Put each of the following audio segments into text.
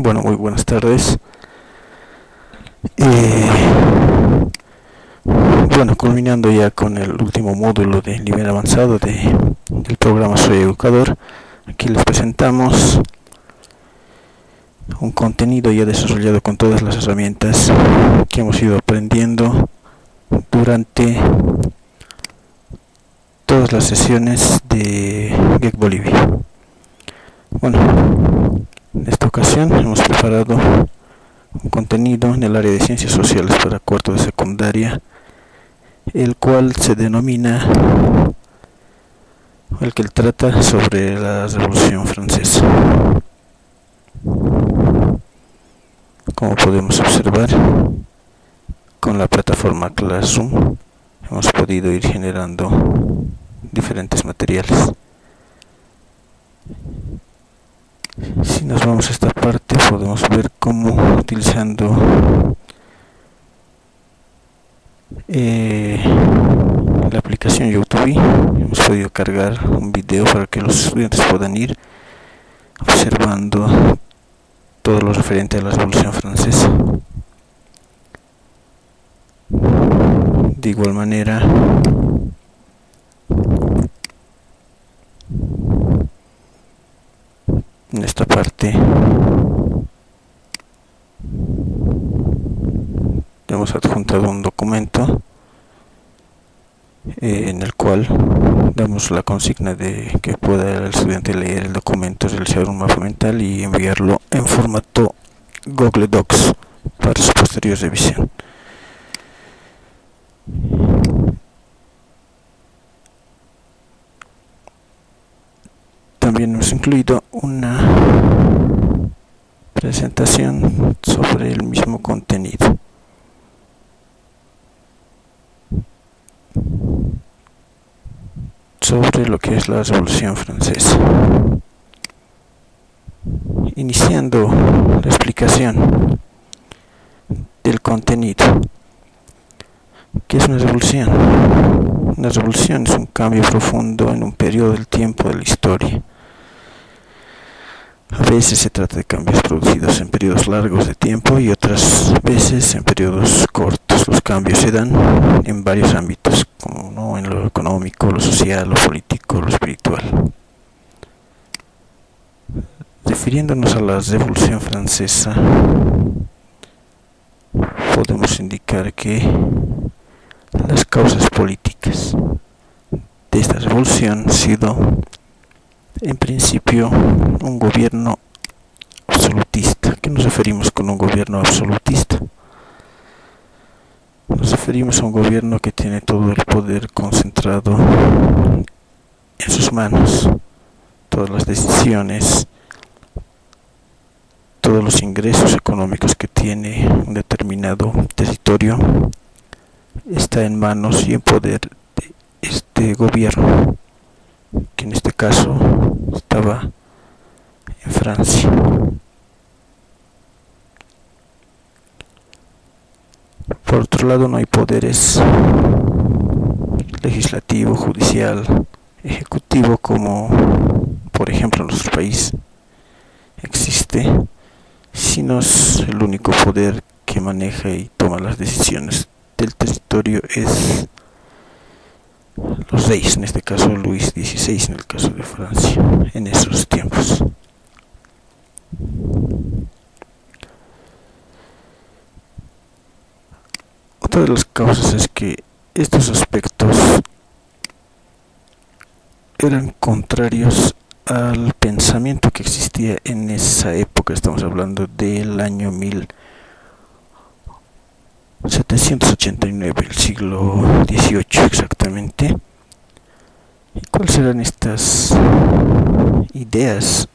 Bueno, muy buenas tardes. Eh, Culminando ya con el último módulo de nivel avanzado del programa Soy Educador, aquí les presentamos un contenido ya desarrollado con todas las herramientas que hemos ido aprendiendo durante todas las sesiones de GEC Bolivia. Bueno, en esta ocasión hemos preparado un contenido en el área de ciencias sociales para cuarto de secundaria, el cual se denomina, el que trata sobre la Revolución Francesa. Como podemos observar, con la plataforma Classroom hemos podido ir generando diferentes materiales. Si nos vamos a esta parte, podemos ver cómo utilizando la aplicación YouTube hemos podido cargar un video para que los estudiantes puedan ir observando todo lo referente a la Revolución Francesa. De igual manera, en esta parte hemos adjuntado un documento en el cual damos la consigna de que pueda el estudiante leer el documento, realizar un mapa mental y enviarlo en formato Google Docs para su posterior revisión. También hemos incluido una presentación sobre el mismo contenido. Sobre lo que es la Revolución Francesa. Iniciando la explicación del contenido. ¿Qué es una revolución? Una revolución es un cambio profundo en un periodo del tiempo de la historia. A veces se trata de cambios producidos en periodos largos de tiempo y otras veces en periodos cortos. Los cambios se dan en varios ámbitos, como en lo económico, lo social, lo político, lo espiritual. Refiriéndonos a la Revolución Francesa, podemos indicar que las causas políticas de esta revolución han sido, en principio, un gobierno absolutista. ¿A qué nos referimos con un gobierno absolutista? Nos referimos a un gobierno que tiene todo el poder concentrado en sus manos. Todas las decisiones, todos los ingresos económicos que tiene un determinado territorio está en manos y en poder de este gobierno, que en este caso estaba en Francia. Por otro lado, no hay poderes legislativo, judicial, ejecutivo, como por ejemplo en nuestro país existe, sino es el único poder que maneja y toma las decisiones del territorio es los reyes, en este caso Luis XVI, en el caso de Francia, en esos tiempos. Otra de las causas es que estos aspectos eran contrarios al pensamiento que existía en esa época. Estamos hablando del año 1789, el siglo XVIII exactamente. ¿Y cuáles serán estas ideas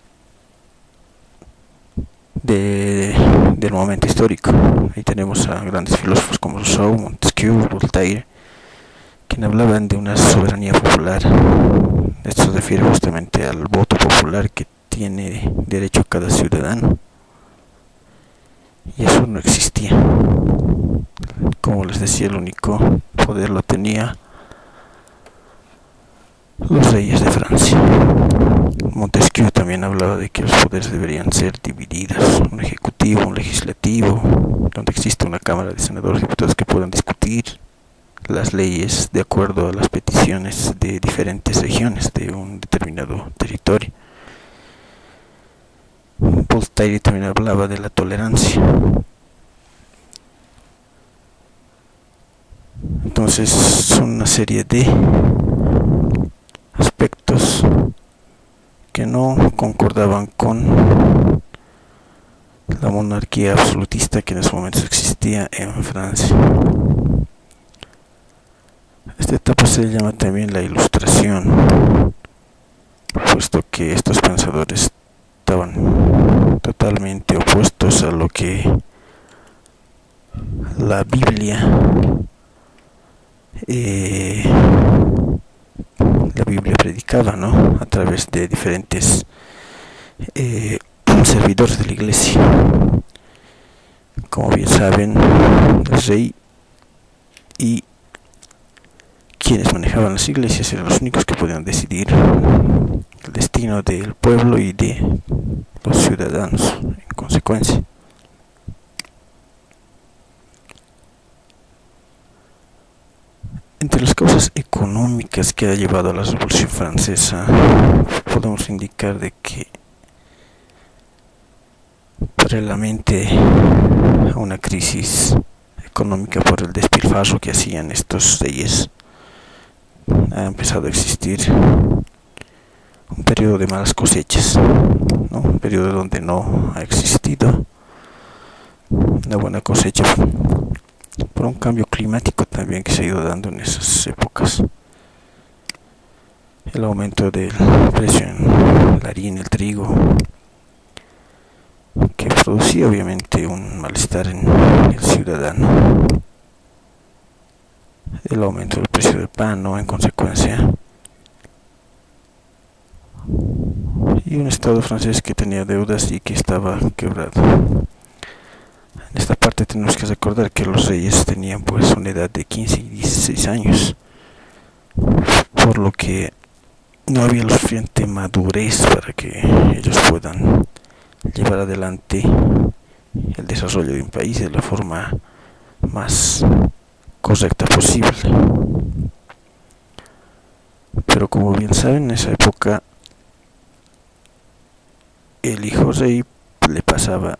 del momento histórico? Ahí tenemos a grandes filósofos como Rousseau, Montesquieu, Voltaire, quienes hablaban de una soberanía popular. Esto se refiere justamente al voto popular que tiene derecho cada ciudadano, y eso no existía. Como les decía, el único poder lo tenía los reyes de Francia. Montesquieu también hablaba de que los poderes deberían ser divididos, un ejecutivo, un legislativo, donde existe una cámara de senadores y diputados que puedan discutir las leyes de acuerdo a las peticiones de diferentes regiones de un determinado territorio. Voltaire también hablaba de la tolerancia. Entonces son una serie de aspectos que no concordaban con la monarquía absolutista que en esos momentos existía en Francia. Esta etapa se llama también la Ilustración, puesto que estos pensadores estaban totalmente opuestos a lo que la Biblia predicaba, ¿no? A través de diferentes servidores de la iglesia. Como bien saben, el rey y quienes manejaban las iglesias eran los únicos que podían decidir el destino del pueblo y de los ciudadanos en consecuencia. Entre las causas económicas que ha llevado a la Revolución Francesa, podemos indicar de que paralelamente a una crisis económica por el despilfarro que hacían estos reyes, ha empezado a existir un periodo de malas cosechas, ¿no? Un periodo donde no ha existido una buena cosecha por un cambio climático también que se ha ido dando en esas épocas. El aumento del precio en la harina, el trigo, que producía obviamente un malestar en el ciudadano. El aumento del precio del pan, ¿no? En consecuencia. Y un estado francés que tenía deudas y que estaba quebrado. En esta parte tenemos que recordar que los reyes tenían pues una edad de 15 y 16 años, por lo que no había la suficiente madurez para que ellos puedan llevar adelante el desarrollo de un país de la forma más correcta posible. Pero como bien saben, en esa época el rey le pasaba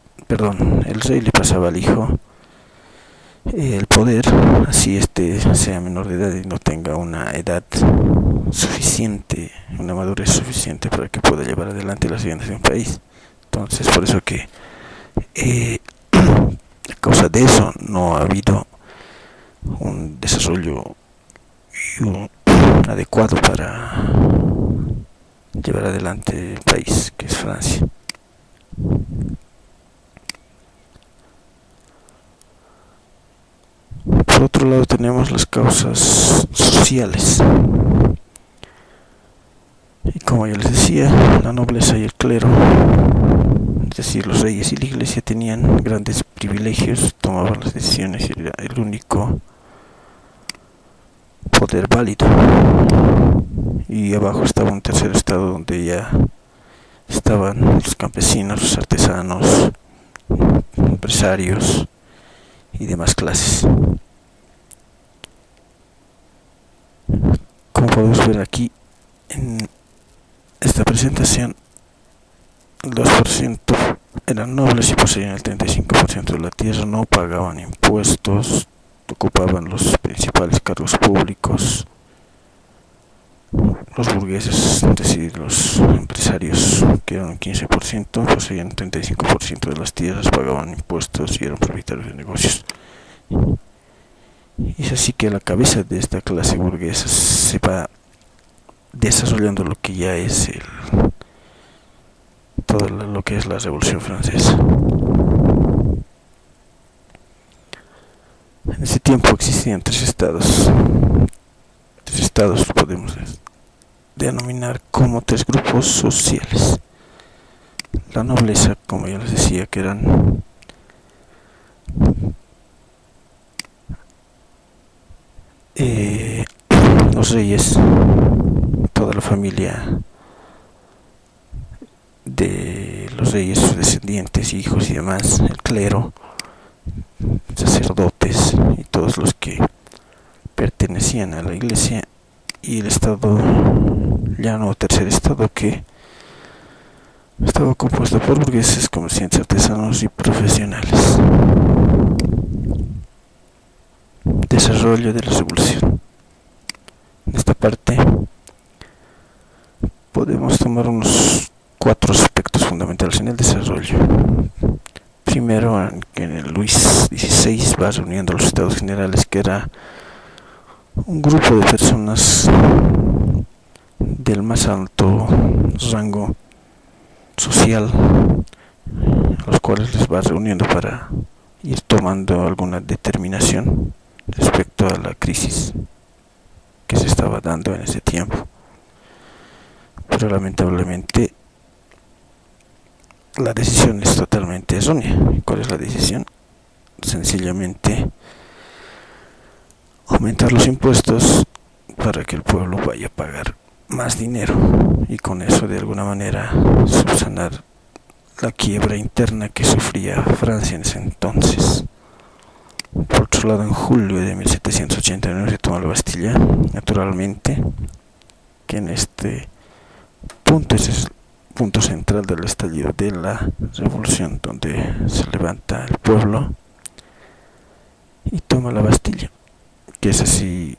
al hijo el poder, así sea menor de edad y no tenga una edad suficiente, una madurez suficiente para que pueda llevar adelante las riendas de un país. Entonces, por eso que a causa de eso no ha habido un desarrollo adecuado para llevar adelante el país, que es Francia. Por otro lado tenemos las causas sociales. Y como ya les decía, la nobleza y el clero, es decir, los reyes y la iglesia, tenían grandes privilegios, tomaban las decisiones y era el único poder válido. Y abajo estaba un tercer estado donde ya estaban los campesinos, los artesanos, empresarios y demás clases. Como podemos ver aquí en esta presentación, el 2% eran nobles y poseían el 35% de la tierra, no pagaban impuestos, ocupaban los principales cargos públicos. Los burgueses, es decir, los empresarios, que eran un 15%, poseían el 35% de las tierras, pagaban impuestos y eran propietarios de negocios. Y es así que a la cabeza de esta clase burguesa se va desarrollando lo que ya es todo lo que es la Revolución Francesa. En ese tiempo existían tres estados podemos denominar como tres grupos sociales. La nobleza, como ya les decía, que eran los reyes, toda la familia de los reyes, sus descendientes, hijos y demás, el clero, sacerdotes y todos los que pertenecían a la iglesia, y el estado llano, tercer estado, que estaba compuesto por burgueses, comerciantes, artesanos y profesionales. Desarrollo de la revolución. En esta parte podemos tomar unos 4 aspectos fundamentales en el desarrollo. Primero, que Luis XVI va reuniendo los estados generales, que era un grupo de personas del más alto rango social, a los cuales les va reuniendo para ir tomando alguna determinación respecto a la crisis que se estaba dando en ese tiempo. Pero lamentablemente la decisión es totalmente errónea. ¿Cuál es la decisión? Sencillamente aumentar los impuestos para que el pueblo vaya a pagar más dinero y con eso de alguna manera subsanar la quiebra interna que sufría Francia en ese entonces. Por otro lado, en julio de 1789 se toma la Bastilla, naturalmente, que en este punto ese es el punto central del estallido de la revolución, donde se levanta el pueblo y toma la Bastilla, que es así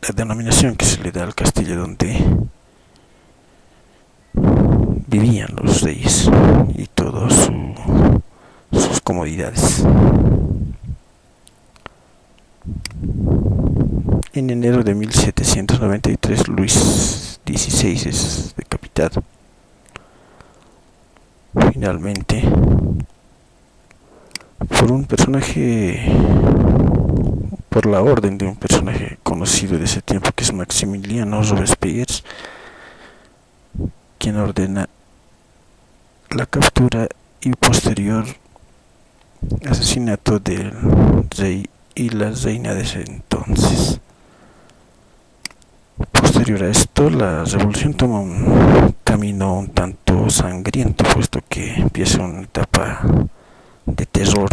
la denominación que se le da al castillo donde vivían los reyes y todas sus comodidades. En enero de 1793 Luis XVI es decapitado. Finalmente, por la orden de un personaje conocido de ese tiempo, que es Maximiliano Robespierre, quien ordena la captura y posterior asesinato del rey y la reina de ese entonces. Posterior a esto, la revolución toma un camino un tanto sangriento, puesto que empieza una etapa de terror,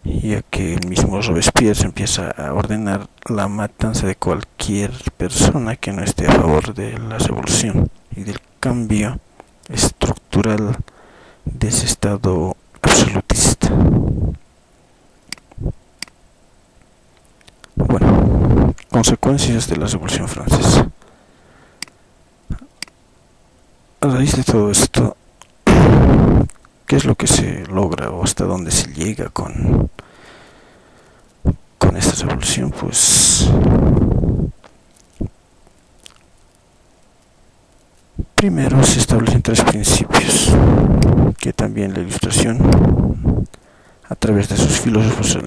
ya que el mismo Robespierre empieza a ordenar la matanza de cualquier persona que no esté a favor de la revolución y del cambio estructural de ese estado absolutista. Bueno, consecuencias de la Revolución Francesa. A raíz de todo esto, ¿qué es lo que se logra o hasta dónde se llega con esta revolución? Pues primero se establecen 3 principios que también la Ilustración, a través de sus filósofos,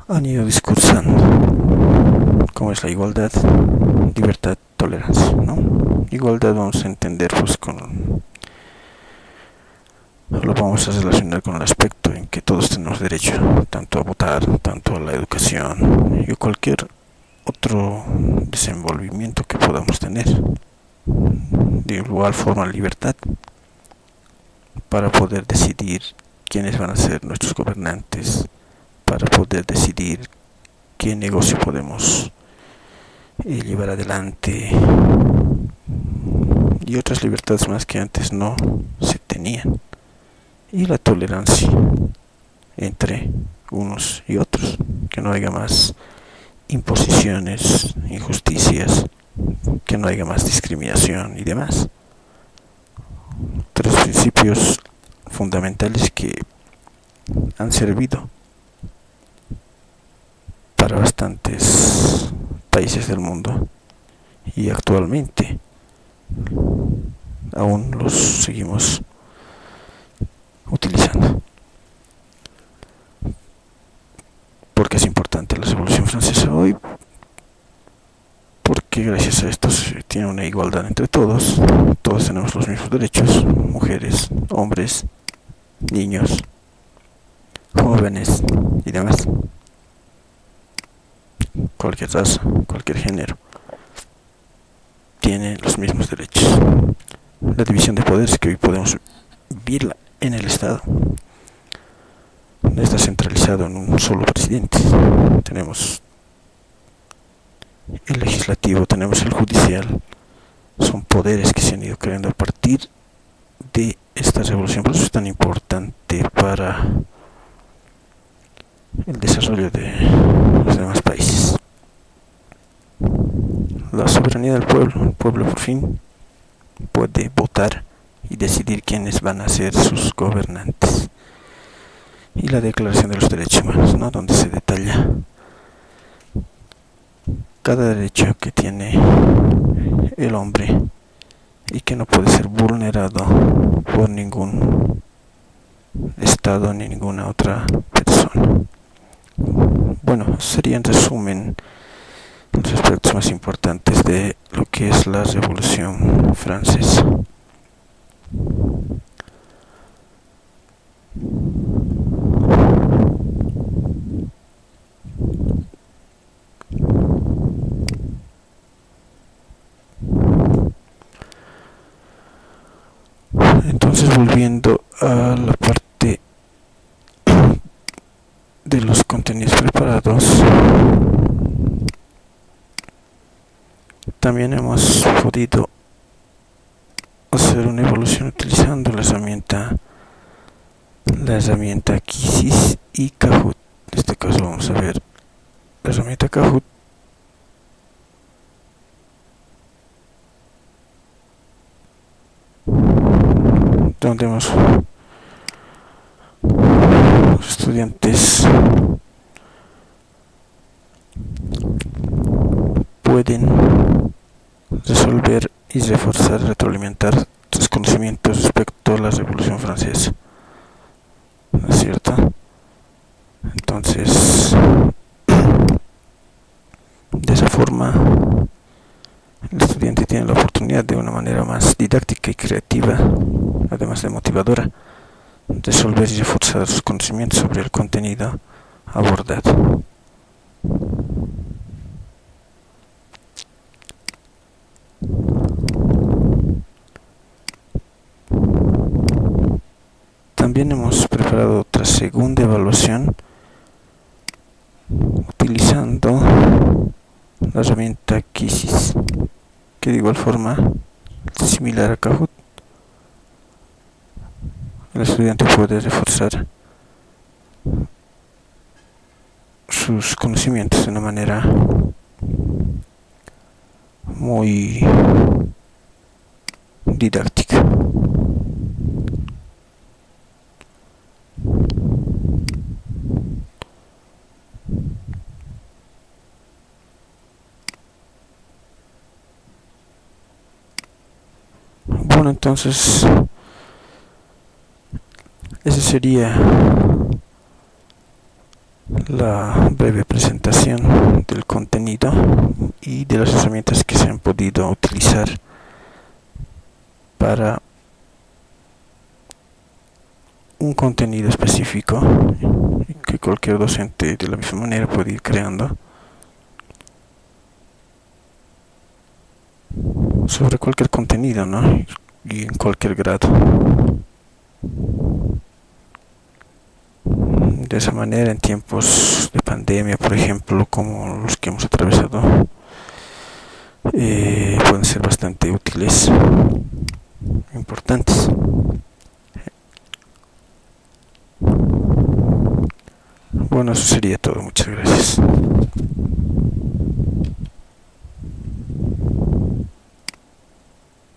han ido discursando, como es la igualdad, libertad, tolerancia, ¿no? Igualdad vamos a entender pues lo vamos a relacionar con el aspecto en que todos tenemos derecho tanto a votar, tanto a la educación y a cualquier otro desenvolvimiento que podamos tener. De igual forma, libertad para poder decidir quiénes van a ser nuestros gobernantes, para poder decidir qué negocio podemos llevar adelante y otras libertades más que antes no se tenían. Y la tolerancia entre unos y otros, que no haya más imposiciones, injusticias, que no haya más discriminación y demás. 3 principios fundamentales que han servido para bastantes países del mundo y actualmente aún los seguimos utilizando. ¿Por qué es importante la Revolución Francesa hoy? Porque gracias a esto se tiene una igualdad entre todos tenemos los mismos derechos, mujeres, hombres, niños, jóvenes y demás. cualquier raza, cualquier género, tiene los mismos derechos. La división de poderes que hoy podemos vivirla en el Estado no está centralizado en un solo presidente. Tenemos el legislativo, tenemos el judicial. Son poderes que se han ido creando a partir de esta revolución. Por eso es tan importante para el desarrollo de los demás países. La soberanía del pueblo. El pueblo por fin puede votar y decidir quiénes van a ser sus gobernantes. Y la Declaración de los Derechos Humanos, ¿no? Donde se detalla cada derecho que tiene el hombre y que no puede ser vulnerado por ningún Estado ni ninguna otra persona. Bueno, sería en resumen los aspectos más importantes de lo que es la Revolución Francesa. Entonces, volviendo a la parte de los contenidos preparados, también hemos podido hacer una evolución utilizando la herramienta Quisis y Kahoot. En este caso vamos a ver la herramienta Kahoot, donde los estudiantes pueden resolver y reforzar, retroalimentar sus conocimientos respecto a la Revolución Francesa, ¿no es cierto? Entonces, de esa forma, el estudiante tiene la oportunidad de una manera más didáctica y creativa, además de motivadora, resolver y reforzar sus conocimientos sobre el contenido abordado. También hemos preparado otra segunda evaluación utilizando la herramienta Quisis, que de igual forma similar a Kahoot. El estudiante puede reforzar sus conocimientos de una manera muy didáctica. Bueno, entonces esa sería la breve presentación del contenido y de las herramientas que se han podido utilizar para un contenido específico que cualquier docente de la misma manera puede ir creando sobre cualquier contenido, ¿no? Y en cualquier grado. De esa manera, en tiempos de pandemia, por ejemplo, como los que hemos atravesado, pueden ser bastante útiles, importantes. Bueno, eso sería todo. Muchas gracias.